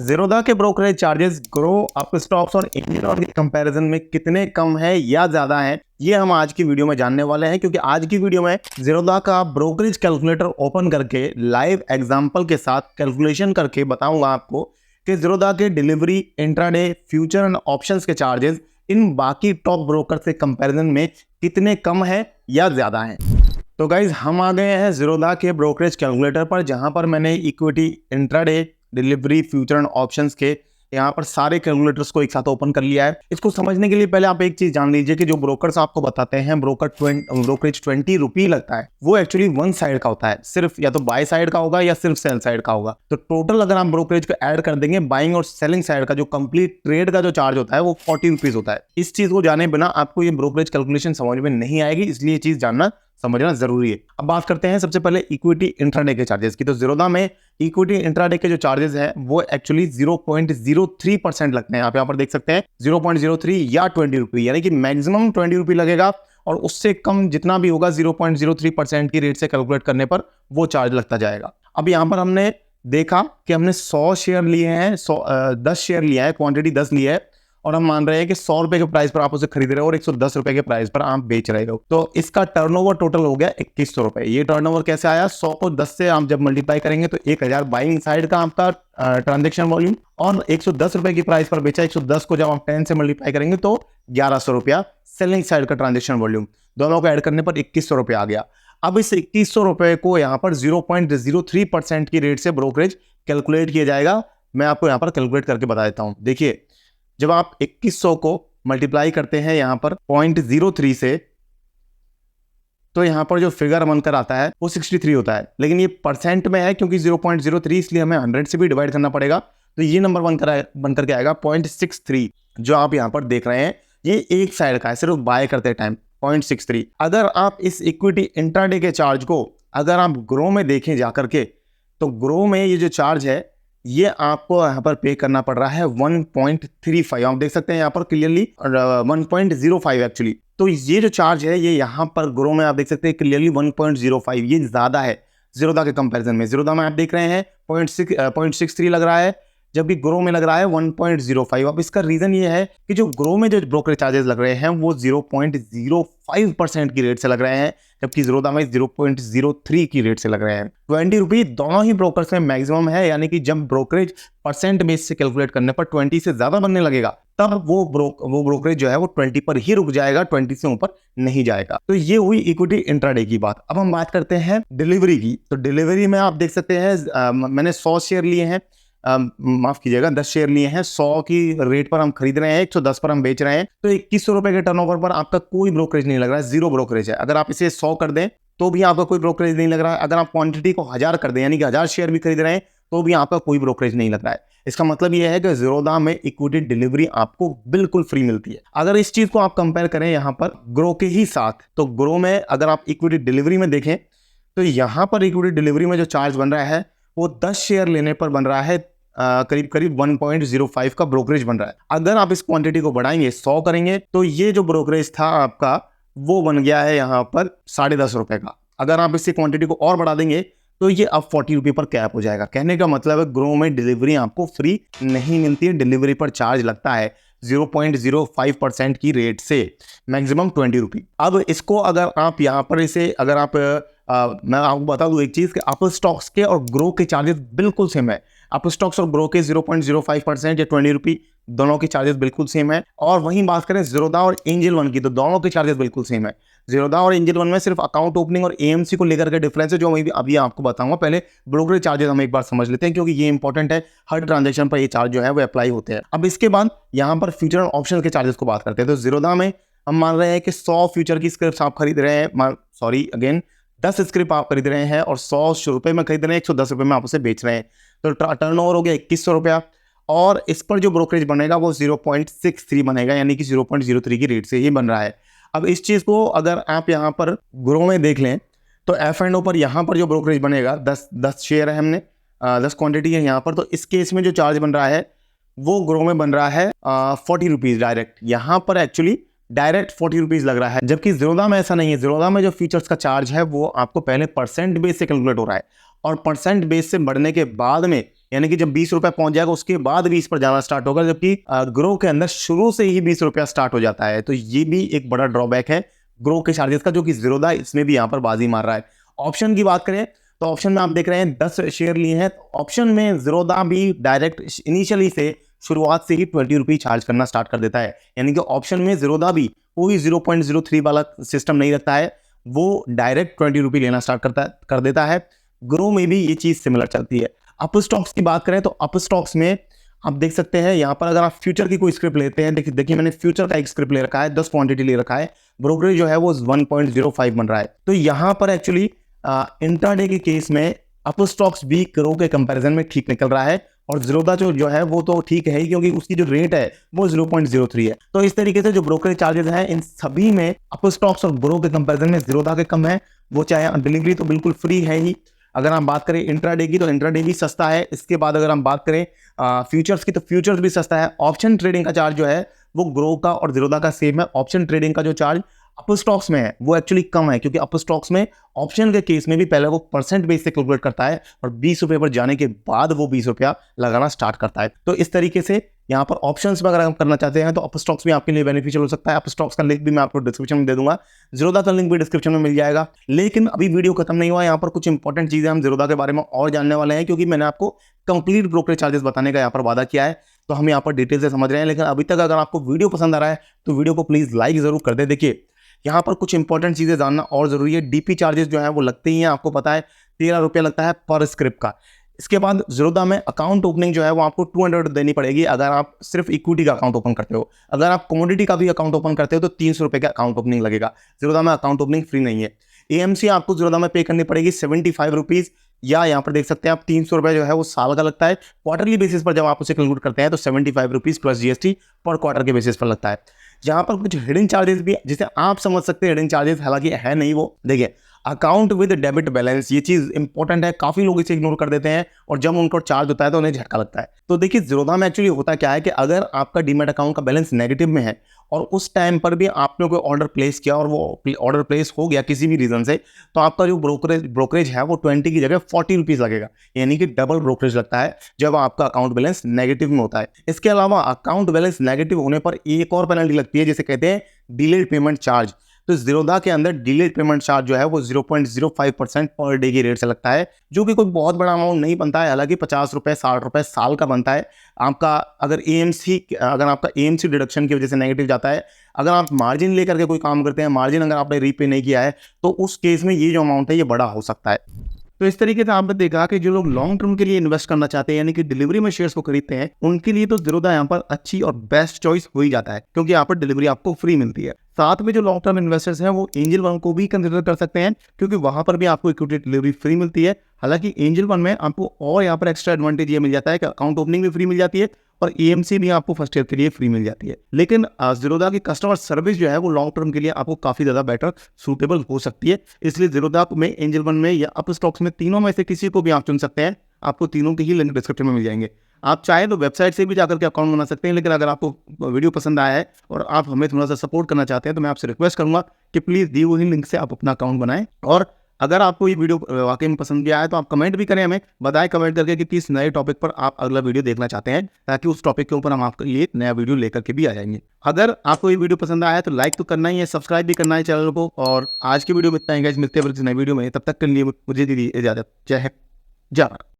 ज़ीरोधा के brokerage charges grow up stocks और Indian के कंपैरिजन में कितने कम है या ज्यादा है, ये हम आज की वीडियो में जानने वाले हैं। क्योंकि आज की वीडियो में ज़ीरोधा का ब्रोकरेज कैलकुलेटर ओपन करके लाइव एग्जांपल के साथ कैलकुलेशन करके बताऊंगा आपको कि ज़ीरोधा के delivery, intraday, future and options के चार्जेस इन बाकी टॉप ब्रोकर से कंपैरिजन में कितने कम है या ज्यादा है। तो गाइज हम आ गए हैं ज़ीरोधा के ब्रोकरेज कैलकुलेटर पर, जहां पर मैंने equity, intraday, delivery, future and options के यहाँ पर सारे कैलकुलेटर्स को एक साथ ओपन कर लिया है। इसको समझने के लिए पहले आप एक चीज जान लीजिए कि जो ब्रोकर्स आपको बताते हैं ब्रोकरेज 20 रुपी लगता है, वो एक्चुअली वन साइड का होता है, सिर्फ या तो बाय साइड का होगा या सिर्फ सेल साइड का होगा। तो टोटल अगर आप ब्रोकरेज को ऐड कर देंगे, बाइंग और सेलिंग साइड का जो कंप्लीट ट्रेड का जो चार्ज होता है वो 40 रुपीज होता है। इस चीज को जाने बिना आपको ये ब्रोकरेज कैलकुलेशन समझ में नहीं आएगी, इसलिए ये चीज जानना समझना जरूरी है। अब बात करते हैं सबसे पहले इक्विटी इंट्राडे के चार्जेस की। तो ज़ीरोधा में इक्विटी इंट्राडे के जो चार्जेस हैं वो एक्चुअली 0.03% लगते हैं। आप यहाँ पर देख सकते हैं 0.03 या 20 रुपये, यानी कि मैक्सिमम 20 रुपये लगेगा और उससे कम जितना भी होगा 0.03% की रेट से कैलकुलेट करने पर वो चार्ज लगता जाएगा। अब यहाँ पर हमने देखा कि हमने 100 शेयर लिए हैं, 10 शेयर लिया है, क्वांटिटी 10 लिया है और हम मान रहे हैं कि 100 रुपए के प्राइस पर आप उसे खरीद रहे हो और 110 रुपए के प्राइस पर आप बेच रहे हो। तो इसका टर्नओवर टोटल हो गया 2100 रुपए। ये टर्नओवर कैसे आया? 100 को 10 से आप जब मल्टीप्लाई करेंगे तो 1000 बाइंग साइड का आपका ट्रांजेक्शन वॉल्यूम, और 110 रुपए की प्राइस पर बेचा 110 को जब आप 10 से मल्टीप्लाई करेंगे तो 1100 रुपया सेलिंग साइड का ट्रांजेक्शन वॉल्यूम। दोनों को ऐड करने पर 2100 रुपये आ गया। अब इस 2100 रुपए को यहाँ पर 0.03% की रेट से ब्रोकरेज कैलकुलेट किया जाएगा। मैं आपको यहाँ पर कैलकुलेट करके बता देता हूँ। देखिए, जब आप 2100 को मल्टीप्लाई करते हैं यहाँ पर 0.03 से, तो यहाँ पर जो फिगर बनकर आता है वो 63 होता है, लेकिन ये परसेंट में है क्योंकि 0.03, इसलिए हमें 100 से भी डिवाइड करना पड़ेगा। तो ये नंबर बनकर के आएगा 0.63। जो आप यहाँ पर देख रहे हैं ये एक साइड का है, सिर्फ बाय करते टाइम 0.63। अगर आप इस इक्विटी इंट्राडे के चार्ज को अगर आप ग्रो में देखें जाकर के, तो ग्रो में ये जो चार्ज है ये आपको यहाँ पर पे करना पड़ रहा है 1.35। आप देख सकते हैं यहाँ पर क्लियरली 1.05 एक्चुअली। तो ये जो चार्ज है ये यहाँ पर ग्रो में आप देख सकते हैं क्लियरली 1.05, ये ज्यादा है ज़ीरोधा के कंपैरिजन में। ज़ीरोधा में आप देख रहे हैं 0.63 लग रहा है, जबकि ग्रो में लग रहा है 1.05। अब इसका रीजन ये है कि जो ग्रो में जो ब्रोकरेज चार्जेस लग रहे हैं वो 0.05% की रेट से लग रहे हैं, जबकि ज़ीरोधा में 0.03 की रेट से लग रहे हैं। 20 रुपये दोनों ही ब्रोकर्स में मैक्सिमम है, यानी कि जब ब्रोकरेज परसेंट बेस से कैलकुलेट करने पर 20 से ज्यादा बनने लगेगा तब वो ब्रोकरेज जो है वो 20 पर ही रुक जाएगा, 20 से ऊपर नहीं जाएगा। तो ये हुई इक्विटी इंट्राडे की बात। अब हम बात करते हैं डिलीवरी की। तो डिलीवरी में आप देख सकते हैं मैंने 100 शेयर लिए हैं, माफ कीजिएगा 10 शेयर लिए हैं, 100 की रेट पर हम खरीद रहे हैं, 110 पर हम बेच रहे हैं। तो 2100 रुपए के टर्नओवर पर आपका कोई ब्रोकरेज नहीं लग रहा है, जीरो ब्रोकरेज है। अगर आप इसे 100 कर दें तो भी आपका कोई ब्रोकरेज नहीं लग रहा है। अगर आप क्वांटिटी को 1000 कर दें, यानी कि 1000 शेयर भी खरीद रहे हैं, तो भी आपका कोई ब्रोकरेज नहीं लग रहा है। इसका मतलब यह है कि ज़ीरोधा में इक्विटी डिलीवरी आपको बिल्कुल फ्री मिलती है। अगर इस चीज को आप कंपेयर करें यहाँ पर ग्रो के ही साथ, तो ग्रो में अगर आप इक्विटी डिलीवरी में देखें तो यहाँ पर इक्विटी डिलीवरी में जो चार्ज बन रहा है वो 10 शेयर लेने पर बन रहा है करीब करीब 1.05 का ब्रोकरेज बन रहा है। अगर आप इस क्वांटिटी को बढ़ाएंगे, 100 करेंगे, तो ये जो ब्रोकरेज था आपका वो बन गया है यहाँ पर 10.5 रुपए का। अगर आप इसी क्वांटिटी को और बढ़ा देंगे तो ये अब 40 रुपये पर कैप हो जाएगा। कहने का मतलब है ग्रो में डिलीवरी आपको फ्री नहीं मिलती है, डिलीवरी पर चार्ज लगता है 0.05% की रेट से, मैक्सिमम 20 रुपये। अब इसको अगर आप यहाँ पर इसे अगर आप मैं आपको बता दूं एक चीज कि अपर स्टॉक्स के और ग्रो के चार्जेस बिल्कुल सेम है। अपर स्टॉक्स और ग्रो के 0.05% या 20 रुपये दोनों के चार्जेस बिल्कुल सेम है। और वहीं बात करें ज़ीरोधा और एंजल वन की, तो दोनों के चार्जेस बिल्कुल सेम है। ज़ीरोधा और एंजल वन में सिर्फ अकाउंट ओपनिंग और एएमसी को लेकर के डिफरेंस है, जो मैं अभी आपको बताऊंगा। पहले ब्रोकरेज चार्जेस हम एक बार समझ लेते हैं, क्योंकि ये इंपॉर्टेंट है, हर ट्रांजेक्शन पर ये चार्ज जो है वो अप्लाई होते हैं। अब इसके बाद यहाँ पर फ्यूचर और ऑप्शन के चार्जेस को बात करते हैं। तो ज़ीरोधा में हम मान रहे हैं कि 100 फ्यूचर की स्क्रिप्ट आप खरीद रहे हैं, 10 स्क्रिप्ट आप खरीद रहे हैं और 100 रुपए में खरीद रहे हैं, 110 रुपए में आप उसे बेच रहे हैं। तो टर्नओवर हो गया 2100 रुपया, और इस पर जो ब्रोकरेज बनेगा वो 0.63 बनेगा, यानी कि 0.03 की रेट से ही बन रहा है। अब इस चीज को अगर आप यहाँ पर ग्रो में देख लें तो F&O पर यहाँ पर जो ब्रोकरेज बनेगा, 10 शेयर है, हमने 10 क्वांटिटी है यहाँ पर, तो इस केस में जो चार्ज बन रहा है वो ग्रो में बन रहा है 40 रुपीज डायरेक्ट। यहाँ पर एक्चुअली डायरेक्ट 40 रुपीज लग रहा है, जबकि ज़ीरोधा में ऐसा नहीं है। ज़ीरोधा में जो फीचर्स का चार्ज है वो आपको पहले परसेंट बेस से कैलकुलेट हो रहा है, और परसेंट बेस से बढ़ने के बाद में यानी कि जब 20 रुपए पहुंच जाएगा उसके बाद 20 पर जाना स्टार्ट होगा, जबकि ग्रो के अंदर शुरू से ही 20 रुपया स्टार्ट हो जाता है। तो ये भी एक बड़ा ड्रॉबैक है ग्रो के चार्जेस का, जो कि ज़ीरोधा इसमें भी यहाँ पर बाजी मार रहा है। ऑप्शन की बात करें तो ऑप्शन में आप देख रहे हैं 10 शेयर लिए हैं। ऑप्शन में ज़ीरोधा भी डायरेक्ट इनिशियली से शुरुआत से ही 20 रुपये चार्ज करना स्टार्ट कर देता है। यानी कि ऑप्शन में ज़ीरोधा भी कोई 0.03 वाला सिस्टम नहीं रखता है, वो डायरेक्ट 20 रुपये लेना स्टार्ट कर देता है। ग्रो में भी ये चीज़ सिमिलर चलती है। अप स्टॉक्स की बात करें तो अप स्टॉक्स में आप देख सकते हैं यहाँ पर अगर आप फ्यूचर की कोई स्क्रिप्ट लेते हैं, देखिए मैंने फ्यूचर का एक स्क्रिप्ट ले रखा है, 10 क्वांटिटी ले रखा है, ब्रोकरेज जो है वो 1.05 बन रहा है। तो यहाँ पर एक्चुअली इंट्राडे के केस में अप स्टॉक्स भी ग्रो के कंपैरिजन में ठीक निकल रहा है, और ज़ीरोधा जो है वो तो ठीक है ही, क्योंकि उसकी जो रेट है वो 0.03 है। तो इस तरीके से जो ब्रोकरेज चार्जेस हैं इन सभी में अप स्टॉक्स और ग्रो के कंपैरिजन में ज़ीरोधा के कम है। वो चाहे डिलीवरी तो बिल्कुल फ्री है ही। अगर हम बात करें इंट्राडे की तो इंट्राडे भी सस्ता है। इसके बाद अगर हम बात करें फ्यूचर्स की तो फ्यूचर्स भी सस्ता है। ऑप्शन ट्रेडिंग का चार्ज जो है वो ग्रो का और ज़ीरोधा का सेम है। ऑप्शन ट्रेडिंग का जो चार्ज अप स्टॉक्स में है वो एक्चुअली कम है, क्योंकि अप स्टॉक्स में ऑप्शन के केस में भी पहले वो परसेंट बेस से कैलकुलेट करता है और 20 रुपये पर जाने के बाद वो 20 रुपया लगाना स्टार्ट करता है। तो इस तरीके से यहाँ पर ऑप्शंस में अगर हम करना चाहते हैं तो अप स्टॉक्स भी आपके लिए बेनिफिशियल हो सकता है। अप स्टॉक्स का लिंक भी मैं आपको डिस्क्रिप्शन में दे दूंगा, ज़ीरोधा का लिंक भी डिस्क्रिप्शन में मिल जाएगा। लेकिन अभी वीडियो खत्म नहीं हुआ, यहाँ पर कुछ इंपॉर्टेंट चीज़ें हम ज़ीरोधा के बारे में और जानने वाले हैं, क्योंकि मैंने आपको कंप्लीट ब्रोकरेज चार्जेस बताने का यहाँ पर वादा किया है, तो हम यहाँ पर डिटेल से समझ रहे हैं। लेकिन अभी तक अगर आपको वीडियो पसंद आ रहा है तो वीडियो को प्लीज़ लाइक ज़रूर कर दे। देखिए यहाँ पर कुछ इंपॉर्टेंट चीज़ें जानना और ज़रूरी है। डीपी चार्जेस जो है वो लगते ही हैं, आपको पता है 13 रुपये लगता है पर स्क्रिप्ट का। इसके बाद ज़ीरोधा में अकाउंट ओपनिंग जो है वो आपको 200 देनी पड़ेगी अगर आप सिर्फ इक्विटी का अकाउंट ओपन करते हो। अगर आप कमोडिटी का भी अकाउंट ओपन करते हो तो 300 रुपये का अकाउंट ओपनिंग लगेगा। ज़ीरोधा में अकाउंट ओपनिंग फ्री नहीं है। AMC आपको ज़ीरोधा में पे करनी पड़ेगी 75 रुपीज़, या यहाँ पर देख सकते हैं आप 300 रुपये जो है वो साल का लगता है। क्वार्टरली बेसिस पर जब आप उसे कैलकुलेट करते हैं तो 75 रुपीज़ प्लस GST पर क्वार्टर के बेसिस पर लगता है। यहाँ पर कुछ हिडन चार्जेस भी जिसे आप समझ सकते हैं हिडन चार्जेस, हालांकि है नहीं वो। देखिए अकाउंट विद डेबिट बैलेंस, ये चीज़ इंपॉर्टेंट है, काफ़ी लोग इसे इग्नोर कर देते हैं और जब उनको चार्ज होता है तो उन्हें झटका लगता है। तो देखिए ज़ीरोधा में एक्चुअली होता क्या है कि अगर आपका डीमैट अकाउंट का बैलेंस नेगेटिव में है और उस टाइम पर भी आपने कोई ऑर्डर प्लेस किया और वो ऑर्डर प्लेस हो गया किसी भी रीज़न से, तो आपका जो ब्रोकरेज है वो 20 की जगह 40 रुपीज़ लगेगा, यानी कि डबल ब्रोकरेज लगता है जब आपका अकाउंट बैलेंस नेगेटिव में होता है। इसके अलावा अकाउंट बैलेंस नेगेटिव होने पर एक और पेनल्टी लगती है जिसे कहते हैं डिलेड पेमेंट चार्ज। तो ज़ीरोधा के अंदर डिलेड पेमेंट चार्ज जो है वो 0.05% पर डे की रेट से लगता है, जो कि कोई बहुत बड़ा अमाउंट नहीं बनता है। हालांकि 50 रुपये 60 रुपये साल का बनता है आपका। अगर आपका AMC डिडक्शन की वजह से नेगेटिव जाता है, अगर आप मार्जिन लेकर के कोई काम करते हैं, मार्जिन अगर आपने रीपे नहीं किया है, तो उस केस में ये जो अमाउंट है ये बड़ा हो सकता है। तो इस तरीके से आपने देखा कि जो लोग लॉन्ग टर्म के लिए इन्वेस्ट करना चाहते हैं, यानी कि डिलीवरी में शेयर्स को खरीदते हैं, उनके लिए तो ज़ीरोधा यहाँ पर अच्छी और बेस्ट चॉइस हो ही जाता है, क्योंकि यहाँ पर डिलीवरी आपको फ्री मिलती है। साथ में जो लॉन्ग टर्म इन्वेस्टर्स हैं वो एंजल वन को भी कंसिडर कर सकते हैं, क्योंकि वहां पर भी आपको इक्विटी डिलीवरी फ्री मिलती है। हालांकि एंजल वन में आपको और यहाँ पर एक्स्ट्रा एडवांटेज ये मिल जाता है कि अकाउंट ओपनिंग भी फ्री मिल जाती है और AMC भी आपको फर्स्ट ईयर के लिए फ्री मिल जाती है। लेकिन ज़ीरोधा की कस्टमर सर्विस जो है वो लॉन्ग टर्म के लिए आपको काफ़ी ज़्यादा बेटर सूटेबल हो सकती है। इसलिए ज़ीरोधा में, एंजल वन में या अप स्टॉक्स में, तीनों में से किसी को भी आप चुन सकते हैं। आपको तीनों के ही लिंक डिस्क्रिप्शन में मिल जाएंगे। आप चाहे तो वेबसाइट से भी जाकर के अकाउंट बना सकते हैं, लेकिन अगर आपको वीडियो पसंद आया है और आप हमें थोड़ा सा सपोर्ट करना चाहते हैं तो मैं आपसे रिक्वेस्ट करूंगा कि प्लीज़ दी हुई लिंक से आप अपना अकाउंट बनाएं। और अगर आपको ये वीडियो वाकई में पसंद भी आया तो आप कमेंट भी करें, हमें बताएं कमेंट करके कि किस नए टॉपिक पर आप अगला वीडियो देखना चाहते हैं, ताकि उस टॉपिक के ऊपर हम आपके लिए नया वीडियो लेकर के भी आ जाएंगे। अगर आपको ये वीडियो पसंद आया है तो लाइक तो करना ही है, सब्सक्राइब भी करना है चैनल को। और आज की वीडियो में इतना ही गाइस, मिलते हैं नए वीडियो में, तब तक के लिए मुझे दीजिए इजाजत। जय हिंद, जय भारत।